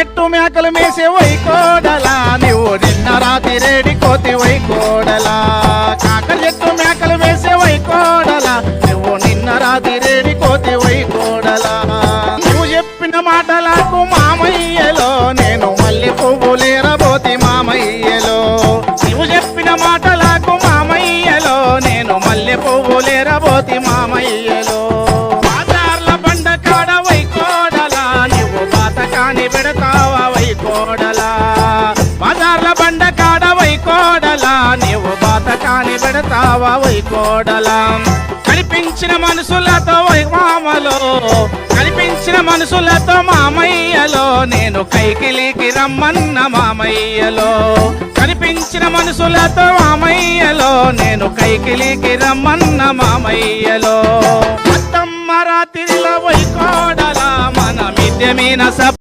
ఎట్టు మేకలు మేసే వైకోడలా నువ్వు నిన్న రాత్రి రేడి కోతి వైకోడలా కాకరి ఎట్టు మేకలు వేసే వైకోడలా నువ్వు నిన్న రాత్రి రేడి కోతి వైకోడలా నువ్వు చెప్పిన మాటలకు మామయ్యలో నేను మల్లె పువ్వులేరబోతి మామయ్యలో నువ్వు చెప్పిన మాటలకు మామయ్యలో నేను మల్లె పువ్వులేరబోతి మామయ్యలో బాజార్ల బండ కాడ వైకోడలా నువ్వు బాతకాని పెడతావా వైకోడలా బాజార్ల బండ కాడ వైకోడలా నువ్వు బాతకాని పెడతావా వైకోడలా కనిపించిన మనసులతో మామలో కనిపించిన మనసులతో మామయ్యలో నేను కైకిలికి రమ్మన్న మామయ్యలో కనిపించిన మనసులతో మామయ్యలో నేను కైకిలికి రమ్మన్న మామయ్యలో అత్తమ్మ రాత్రిలో వైకోడలా మన మిద్దె మీన